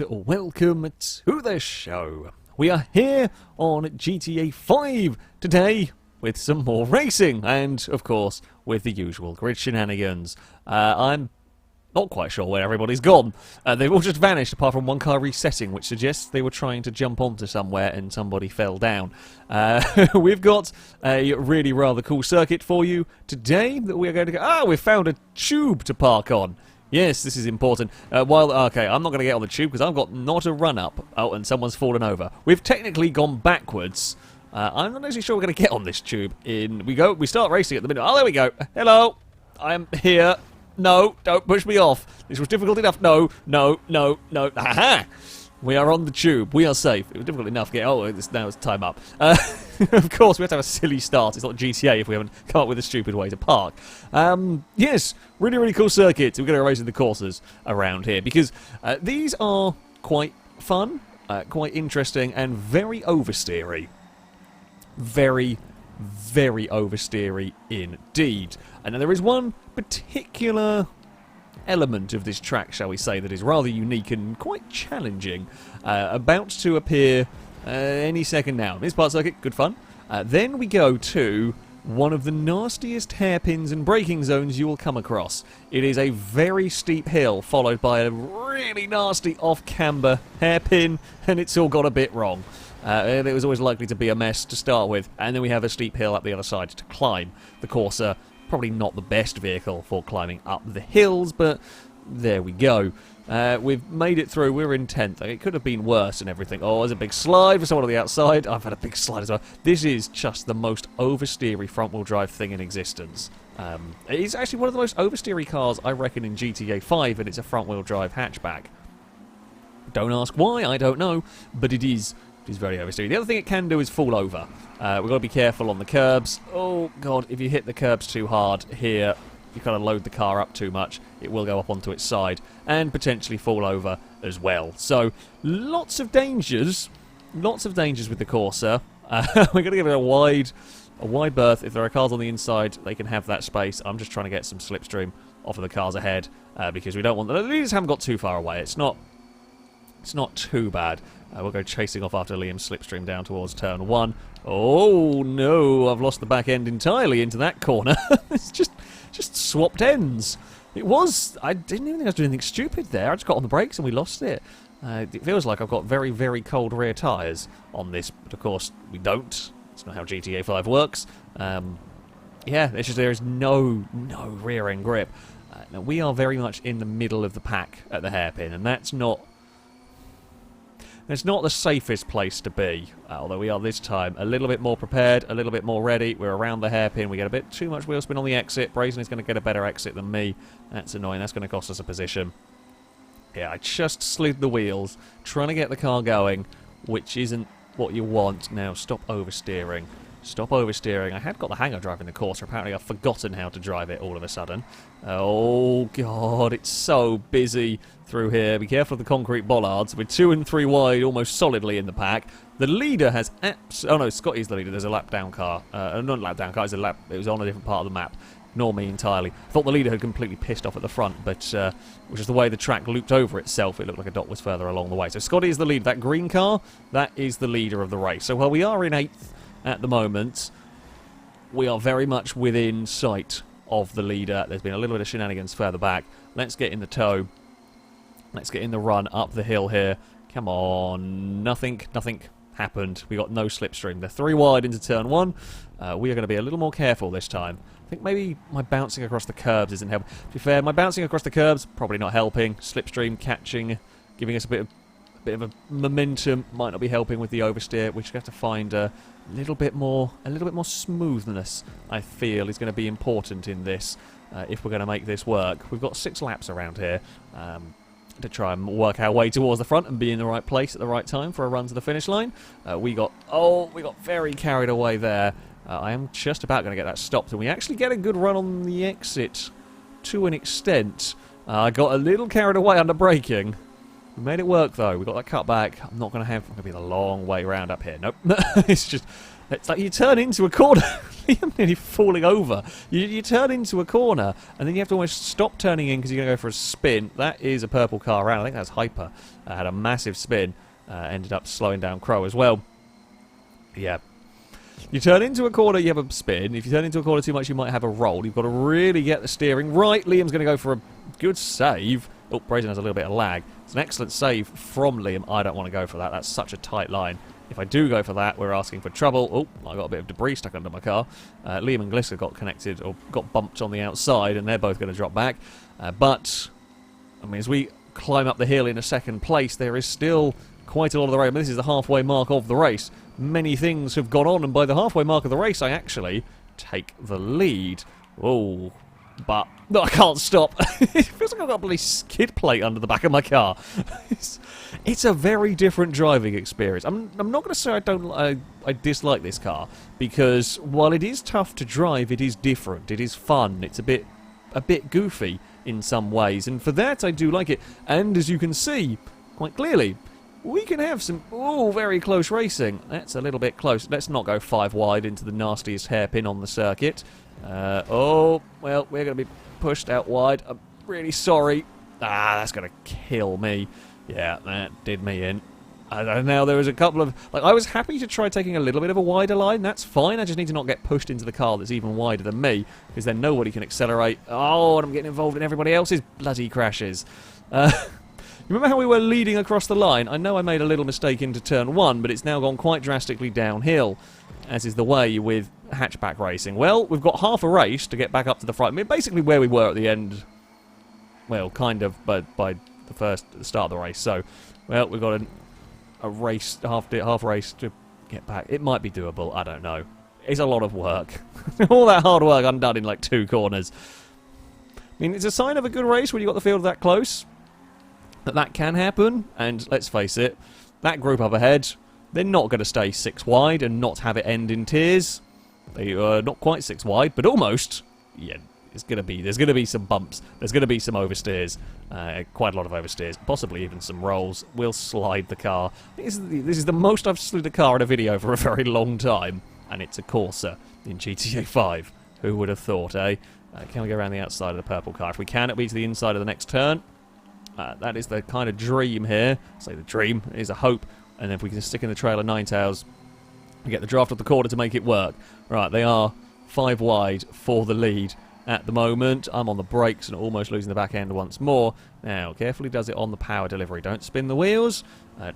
and welcome to the show. We are here on GTA 5 today with some more racing and, of course, with the usual grid shenanigans. I'm not quite sure where everybody's gone. They've all just vanished apart from one car resetting, which suggests they were trying to jump onto somewhere and somebody fell down. We've got a really rather cool circuit for you today that we are going to go... Ah, we've found a tube to park on. Yes, this is important. Okay, I'm not going to get on the tube because I've got not a run-up. Oh, and someone's fallen over. We've technically gone backwards. I'm not actually sure we're going to get on this tube. We start racing at the minute. Oh, there we go. Hello. I'm here. No, don't push me off. This was difficult enough. No. Aha! We are on the tube. We are safe. It was difficult enough to get... Oh, now it's time up. Of course, we have to have a silly start. It's not GTA if we haven't come up with a stupid way to park. Yes, really cool circuit. We're going to race in the Corsas around here because these are quite fun, quite interesting, and very oversteery. Very oversteery indeed. And then there is one particular element of this track, shall we say, that is rather unique and quite challenging, about to appear any second now. This part circuit, good fun. Then we go to one of the nastiest hairpins and braking zones you will come across. It is a very steep hill followed by a really nasty off-camber hairpin, and it's all got a bit wrong. It was always likely to be a mess to start with, and then we have a steep hill up the other side to climb. The Corsa, probably not the best vehicle for climbing up the hills, but there we go. We've made it through. We're in 10th. It could have been worse and everything. Oh, there's a big slide for someone on the outside. I've had a big slide as well. This is just the most oversteery front-wheel drive thing in existence. It's actually one of the most oversteery cars, I reckon, in GTA 5, and it's a front-wheel drive hatchback. Don't ask why, I don't know, but it is. It is very oversteery. The other thing it can do is fall over. We've got to be careful on the curbs. Oh, God, if you hit the curbs too hard here, you kind of load the car up too much, it will go up onto its side and potentially fall over as well. So, lots of dangers with the Corsa. We're going to give it a wide berth. If there are cars on the inside, they can have that space. I'm just trying to get some slipstream off of the cars ahead because we don't want them. The leaders haven't got too far away. It's not too bad. We'll go chasing off after Liam's slipstream down towards turn 1. Oh no, I've lost the back end entirely into that corner. It's just swapped ends. I didn't even think I was doing anything stupid there. I just got on the brakes and we lost it. It feels like I've got very cold rear tyres on this, but of course we don't. That's not how GTA 5 works. Yeah, it's just there is no rear end grip. Now we are very much in the middle of the pack at the hairpin, and that's not... It's not the safest place to be, although we are this time a little bit more prepared, a little bit more ready. We're around the hairpin. We get a bit too much wheel spin on the exit. Brazen is going to get a better exit than me. That's annoying. That's going to cost us a position. Yeah, I just slid the wheels, trying to get the car going, which isn't what you want. Now, stop oversteering. Stop oversteering. I had got the hang of driving the Corsa. Apparently, I've forgotten how to drive it all of a sudden. Oh, God, it's so busy through here. Be careful of the concrete bollards. We're 2 and 3 wide, almost solidly in the pack. The leader has oh, no, Scotty's the leader. There's a lap-down car. Not a lap-down car, it was on a different part of the map. Ignore me entirely. I thought the leader had completely pissed off at the front, but which is the way the track looped over itself. It looked like a dot was further along the way. So Scotty is the lead. That green car, that is the leader of the race. So while we are in 8th at the moment, we are very much within sight of the leader. There's been a little bit of shenanigans further back. Let's get in the tow. Let's get in the run up the hill here. Come on. Nothing happened. We got no slipstream. They're 3 wide into turn 1. We are going to be a little more careful this time. I think maybe my bouncing across the curbs isn't helping. To be fair, my bouncing across the curbs probably not helping. Slipstream catching, giving us a bit of a momentum, might not be helping with the oversteer. We just have to find a little bit more smoothness. I feel is going to be important in this if we're going to make this work. We've got 6 laps around here to try and work our way towards the front and be in the right place at the right time for a run to the finish line. We got very carried away there. I am just about going to get that stopped, and we actually get a good run on the exit to an extent. I got a little carried away under braking. We made it work though. We got that cut back. I'm going to be the long way round up here. Nope. It's just It's like you turn into a corner. Liam nearly falling over. You turn into a corner, and then you have to almost stop turning in because you're going to go for a spin. That is a purple car around. I think that's Hyper. Had a massive spin. Ended up slowing down Crow as well. Yeah. You turn into a corner, you have a spin. If you turn into a corner too much, you might have a roll. You've got to really get the steering right. Liam's going to go for a good save. Oh, Brazen has a little bit of lag. It's an excellent save from Liam. I don't want to go for that. That's such a tight line. If I do go for that, we're asking for trouble. Oh, I got a bit of debris stuck under my car. Liam and Gliska got connected, or got bumped on the outside, and they're both going to drop back. But, I mean, as we climb up the hill in a second place, there is still quite a lot of the race. I mean, this is the halfway mark of the race. Many things have gone on, and by the halfway mark of the race, I actually take the lead. Oh, but no, I can't stop. It feels like I've got a bloody skid plate under the back of my car. It's a very different driving experience. I'm not going to say I dislike this car, because while it is tough to drive, it is different. It is fun. It's a bit goofy in some ways, and for that I do like it. And as you can see quite clearly, we can have some very close racing. That's a little bit close. Let's not go 5 wide into the nastiest hairpin on the circuit. Oh, well, we're going to be pushed out wide. I'm really sorry. That's going to kill me. Yeah, that did me in. Now there was a couple of... I was happy to try taking a little bit of a wider line. That's fine. I just need to not get pushed into the car that's even wider than me, because then nobody can accelerate. Oh, and I'm getting involved in everybody else's bloody crashes. Remember how we were leading across the line? I know I made a little mistake into turn 1, but it's now gone quite drastically downhill, as is the way with hatchback racing. Well, we've got half a race to get back up to the front. I mean, basically where we were at the end, well, kind of, but by the start of the race. So, well, we've got a race, half race to get back. It might be doable, I don't know. It's a lot of work. All that hard work undone in like 2 corners. I mean, it's a sign of a good race when you've got the field that close. That can happen, and let's face it, that group up ahead, they're not going to stay 6 wide and not have it end in tears. They are not quite 6 wide, but almost. Yeah, there's going to be some bumps. There's going to be some oversteers, quite a lot of oversteers, possibly even some rolls. We'll slide the car. This is the most I've slid a car in a video for a very long time, and it's a Corsa in GTA 5. Who would have thought, eh? Can we go around the outside of the purple car? If we can, it'll be to the inside of the next turn. That is the kind of dream here. Say the dream is a hope, and if we can stick in the trail of Ninetales, we get the draft of the corner to make it work. Right, they are 5 wide for the lead at the moment. I'm on the brakes and almost losing the back end once more. Now, carefully does it on the power delivery. Don't spin the wheels.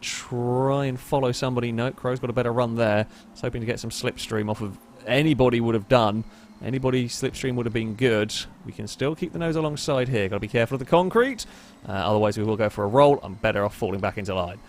Try and follow somebody. No, Crow's got a better run there. I was hoping to get some slipstream off of anybody would have done. Anybody slipstream would have been good. We can still keep the nose alongside here. Got to be careful of the concrete. Otherwise we will go for a roll. I'm better off falling back into line.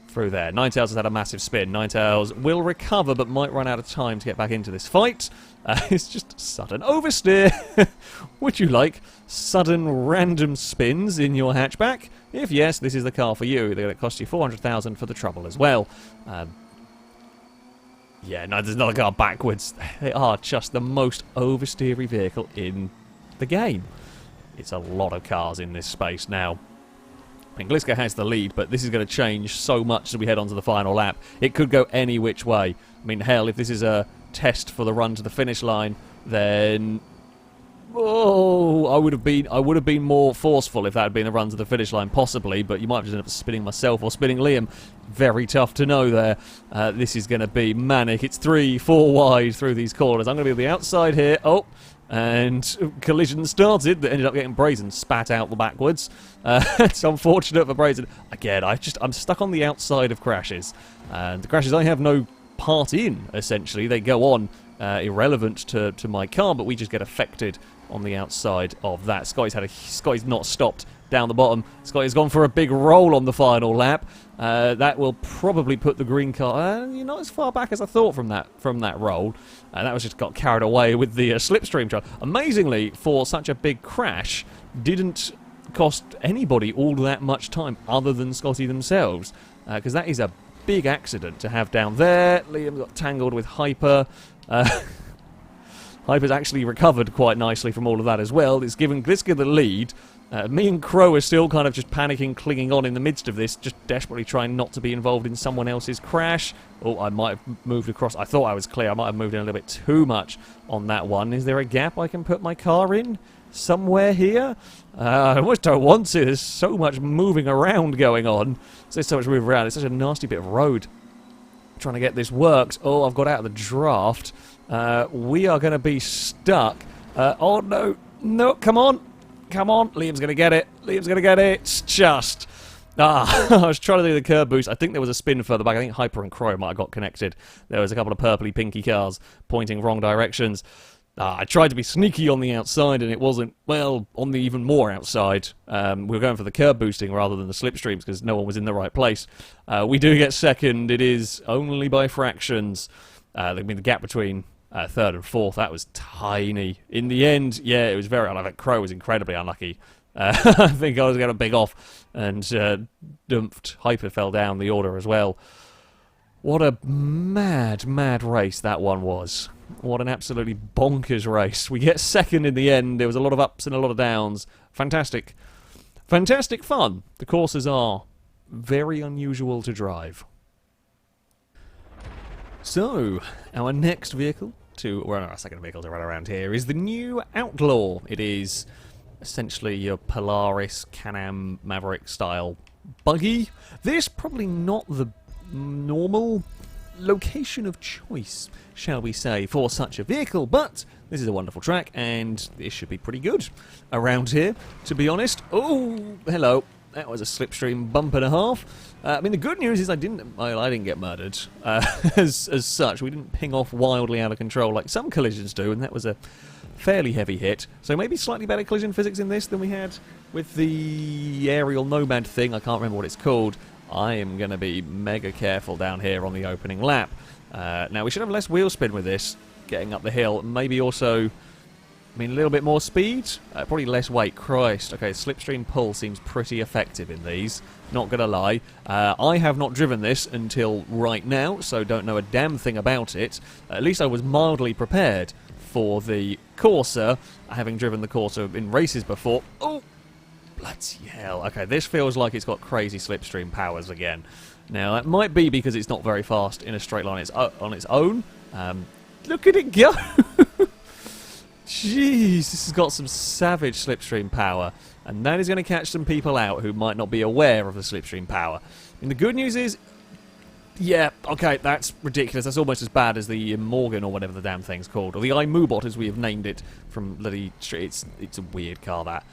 Through there. Ninetales has had a massive spin. Ninetales will recover but might run out of time to get back into this fight. It's just sudden oversteer. Would you like sudden random spins in your hatchback? If yes, this is the car for you. They're going to cost you 400,000 for the trouble as well. Yeah, no, there's another car backwards. They are just the most oversteery vehicle in the game. It's a lot of cars in this space now. I mean, Gliska has the lead, but this is going to change so much as we head on to the final lap. It could go any which way. I mean, hell, if this is a test for the run to the finish line, then... Oh, I would have been more forceful if that had been the run to the finish line, possibly, but you might have just ended up spinning myself or spinning Liam. Very tough to know there. This is going to be manic. It's 3-4 wide through these corners. I'm going to be on the outside here. Oh, and collision started that ended up getting Brazen spat out the backwards. It's unfortunate for Brazen. Again, I'm stuck on the outside of crashes. And the crashes I have no part in, essentially. They go on irrelevant to my car, but we just get affected on the outside of that. Scotty's not stopped down the bottom. Scotty's gone for a big roll on the final lap. That will probably put the green car you're not as far back as I thought from that roll. That was just got carried away with the slipstream trial. Amazingly, for such a big crash, didn't cost anybody all that much time other than Scotty themselves, because that is a big accident to have down there. Liam got tangled with Hyper. Hyper's actually recovered quite nicely from all of that as well. It's given Gliska the lead. Me and Crow are still kind of just panicking, clinging on in the midst of this, just desperately trying not to be involved in someone else's crash. Oh, I might have moved across. I thought I was clear. I might have moved in a little bit too much on that one. Is there a gap I can put my car in? Somewhere here? I almost don't want to. There's so much moving around going on. There's so much moving around. It's such a nasty bit of road. Trying to get this worked. Oh, I've got out of the draft. We are going to be stuck. Oh, no. No, come on. Come on. Liam's going to get it. Liam's going to get it. It's just... I was trying to do the curb boost. I think there was a spin further back. I think Hyper and Crow might have got connected. There was a couple of purpley pinky cars pointing wrong directions. I tried to be sneaky on the outside, and it wasn't, well, on the even more outside. We were going for the curb boosting rather than the slipstreams because no one was in the right place. We do get second. It is only by fractions. I mean, the gap between third and fourth, that was tiny. In the end, yeah, it was very unlucky. Crow was incredibly unlucky. I think I was going to big off, and dumped. Hyper fell down the order as well. What a mad, mad race that one was. What an absolutely bonkers race. We get second in the end. There was a lot of ups and a lot of downs. Fantastic. Fantastic fun. The Corsas are very unusual to drive. So, our next vehicle our second vehicle to run around here is the new Outlaw. It is essentially your Polaris Can-Am Maverick style buggy. This probably not the normal location of choice, shall we say, for such a vehicle, but this is a wonderful track and this should be pretty good around here, to be honest. Oh, hello. That was a slipstream bump and a half. I mean, the good news is I didn't get murdered as such. We didn't ping off wildly out of control like some collisions do, and that was a fairly heavy hit. So maybe slightly better collision physics in this than we had with the aerial nomad thing. I can't remember what it's called. I am going to be mega careful down here on the opening lap. Now, we should have less wheel spin with this, getting up the hill. Maybe also, a little bit more speed. Probably less weight. Christ. Okay, slipstream pull seems pretty effective in these. Not going to lie. I have not driven this until right now, so don't know a damn thing about it. At least I was mildly prepared for the Corsa, having driven the Corsa in races before. Oh! Bloody hell. Okay, this feels like it's got crazy slipstream powers again. Now, that might be because it's not very fast in a straight line on its own. Look at it go! Jeez, this has got some savage slipstream power. And that is going to catch some people out who might not be aware of the slipstream power. And the good news is, yeah, okay, that's ridiculous. That's almost as bad as the Morgan or whatever the damn thing's called. Or the iMoobot, as we have named it from Bloody Street. It's a weird car, that.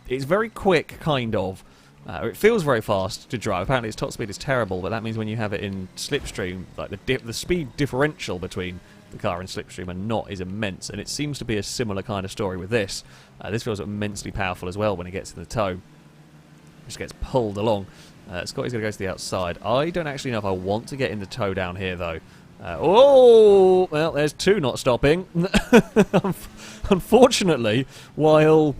It's very quick, kind of. It feels very fast to drive. Apparently its top speed is terrible, but that means when you have it in slipstream, like the speed differential between the car and slipstream are not is immense, and it seems to be a similar kind of story with this. This feels immensely powerful as well when it gets in the toe. Just gets pulled along. Scotty's going to go to the outside. I don't actually know if I want to get in the toe down here, though. Oh, well, there's two not stopping. Unfortunately, while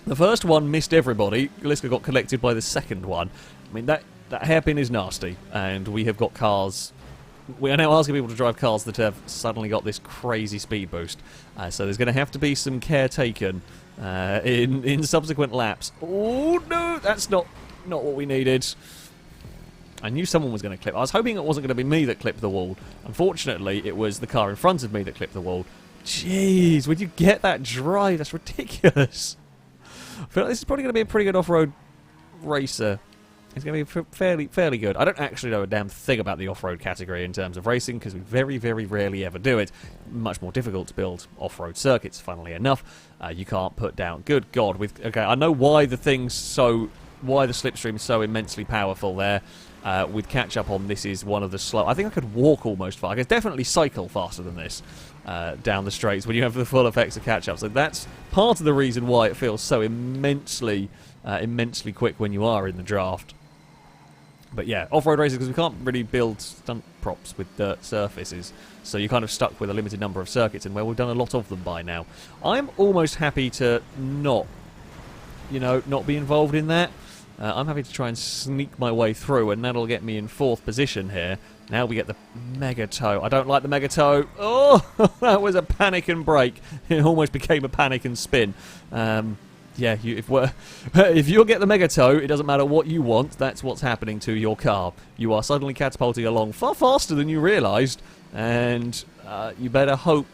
the first one missed everybody, Gliska got collected by the second one. I mean, that hairpin is nasty, and we have got cars. We are now asking people to drive cars that have suddenly got this crazy speed boost. So there's going to have to be some care taken in subsequent laps. Oh, no, that's not what we needed. I knew someone was going to clip. I was hoping it wasn't going to be me that clipped the wall. Unfortunately, it was the car in front of me that clipped the wall. Jeez, would you get that drive? That's ridiculous. I feel like this is probably going to be a pretty good off-road racer. It's going to be fairly good. I don't actually know a damn thing about the off-road category in terms of racing because we very, very rarely ever do it. Much more difficult to build off-road circuits, funnily enough. You can't put down... Good God. Okay, I know why the slipstream is so immensely powerful there. With catch-up on, this is one of the slow... I think I could walk almost far. I could definitely cycle faster than this down the straights when you have the full effects of catch-up. So that's part of the reason why it feels so immensely quick when you are in the draft. But yeah, off-road races, because we can't really build stunt props with dirt surfaces, so you're kind of stuck with a limited number of circuits, and we've done a lot of them by now. I'm almost happy to not be involved in that. I'm happy to try and sneak my way through, and that'll get me in 4th position here. Now we get the mega tow. I don't like the mega tow. Oh, that was a panic and brake. It almost became a panic and spin. Yeah, if you get the mega tow, it doesn't matter what you want. That's what's happening to your car. You are suddenly catapulting along far faster than you realised, and you better hope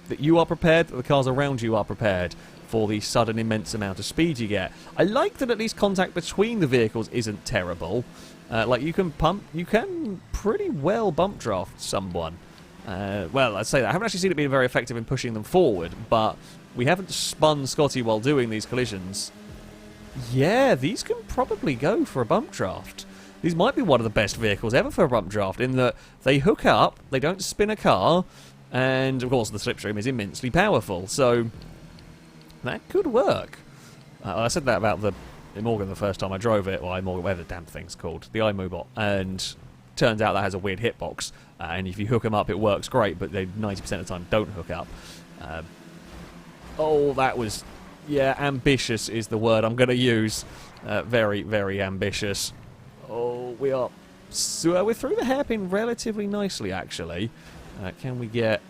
that you are prepared, that the cars around you are prepared for the sudden immense amount of speed you get. I like that at least contact between the vehicles isn't terrible. Like you can pretty well bump draft someone. Well, I'd say that. I haven't actually seen it being very effective in pushing them forward, but we haven't spun Scotty while doing these collisions. Yeah, these can probably go for a bump draft. These might be one of the best vehicles ever for a bump draft, in that they hook up, they don't spin a car, and of course the slipstream is immensely powerful, so that could work. I said that about the Morgan the first time I drove it, or iMorgan, whatever the damn thing's called, the iMobot, and turns out that has a weird hitbox, and if you hook them up it works great, but they 90% of the time don't hook up. Oh, that was, yeah, ambitious is the word I'm going to use. Very, very ambitious. Oh, we're through the hairpin relatively nicely, actually. Can we get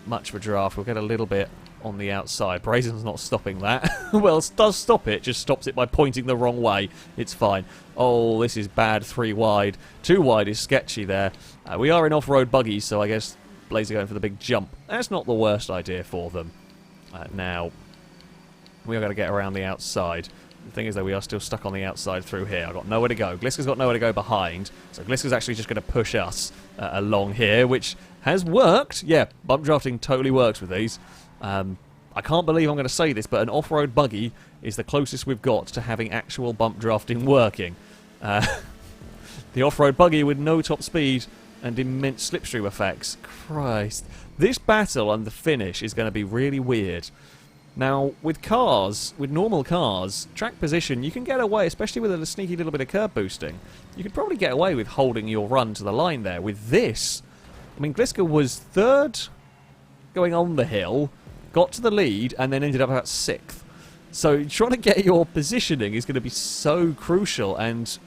much of a draft? We'll get a little bit on the outside. Brazen's not stopping that. Well, it does stop it, just stops it by pointing the wrong way. It's fine. Oh, this is bad. 3 wide. 2 wide is sketchy there. We are in off-road buggies, so I guess Blaze are going for the big jump. That's not the worst idea for them. Now, we are going to get around the outside. The thing is, though, we are still stuck on the outside through here. I've got nowhere to go. Gliska's got nowhere to go behind, so Gliska's actually just going to push us along here, which has worked. Yeah, bump drafting totally works with these. I can't believe I'm going to say this, but an off-road buggy is the closest we've got to having actual bump drafting working. The off-road buggy with no top speed and immense slipstream effects. Christ. This battle and the finish is going to be really weird. Now, with cars, with normal cars, track position, you can get away, especially with a sneaky little bit of curb boosting. You could probably get away with holding your run to the line there. With this, I mean, Gliska was 3rd going on the hill, got to the lead, and then ended up about 6th. So trying to get your positioning is going to be so crucial, and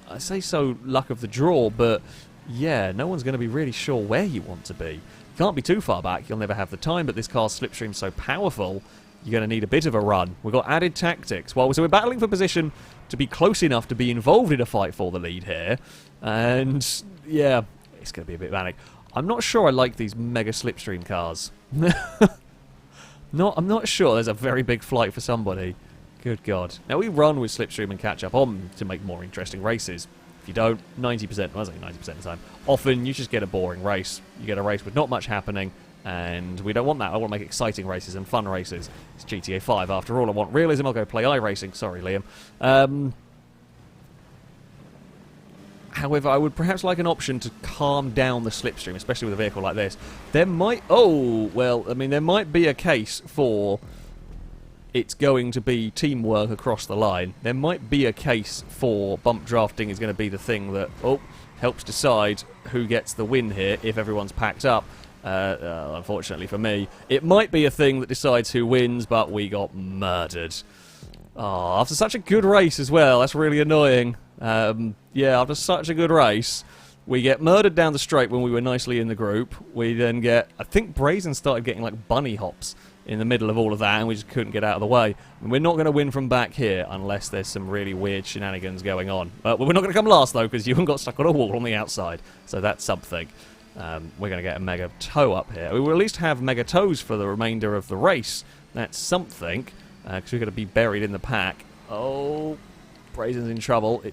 I say so luck of the draw, but yeah, no one's going to be really sure where you want to be. You can't be too far back, you'll never have the time, but this car's slipstream's so powerful, you're going to need a bit of a run. We've got added tactics. So we're battling for position to be close enough to be involved in a fight for the lead here, and yeah, it's going to be a bit manic. I'm not sure I like these mega slipstream cars. I'm not sure. There's a very big flight for somebody. Good God. Now, we run with slipstream and catch up on to make more interesting races. If you don't, 90%, well, I say 90% of the time, often you just get a boring race. You get a race with not much happening, and we don't want that. I want to make exciting races and fun races. It's GTA 5 after all. I want realism. I'll go play iRacing. Sorry, Liam. However, I would perhaps like an option to calm down the slipstream, especially with a vehicle like this. There might... Oh, well, I mean, there might be a case for it's going to be teamwork across the line. There might be a case for bump drafting is going to be the thing that, helps decide who gets the win here if everyone's packed up. Unfortunately for me, it might be a thing that decides who wins, but we got murdered. Oh, after such a good race as well, that's really annoying. Yeah, after such a good race, we get murdered down the straight when we were nicely in the group. We then get, I think Brazen started getting like bunny hops in the middle of all of that, and we just couldn't get out of the way. And we're not going to win from back here unless there's some really weird shenanigans going on. We're not going to come last, though, because you haven't got stuck on a wall on the outside. So that's something. We're going to get a mega toe up here. We will at least have mega toes for the remainder of the race. That's something, because we're going to be buried in the pack. Oh, Brazen's in trouble.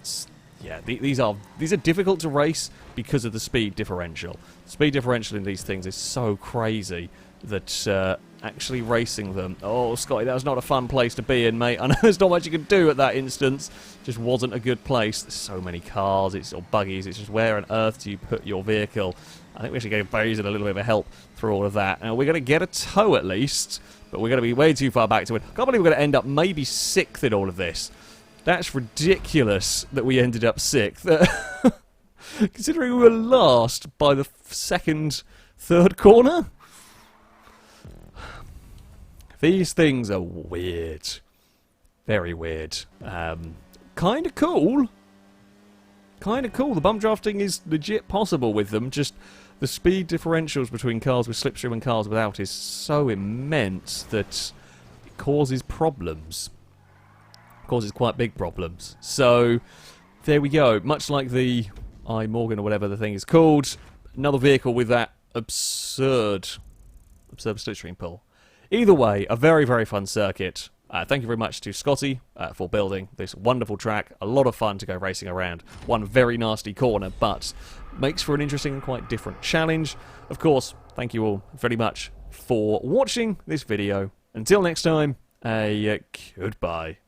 Yeah, these are difficult to race because of the speed differential. The speed differential in these things is so crazy that actually racing them... Oh, Scotty, that was not a fun place to be in, mate. I know there's not much you can do at that instance. Just wasn't a good place. There's so many cars, or buggies. It's just where on earth do you put your vehicle? I think we should give Brazen a little bit of a help through all of that. Now, we're going to get a toe at least, but we're going to be way too far back to win. I can't believe we're going to end up maybe 6th in all of this. That's ridiculous that we ended up 6th. Considering we were last by the third corner. These things are weird. Very weird. Kind of cool. kind of cool. The bump drafting is legit possible with them, just the speed differentials between cars with slipstream and cars without is so immense that it causes problems. Causes quite big problems. So, there we go. Much like the Morgan or whatever the thing is called, another vehicle with that absurd slipstream pull. Either way, a very, very fun circuit. Thank you very much to Scotty for building this wonderful track. A lot of fun to go racing around. One very nasty corner, but makes for an interesting and quite different challenge. Of course, thank you all very much for watching this video. Until next time, goodbye.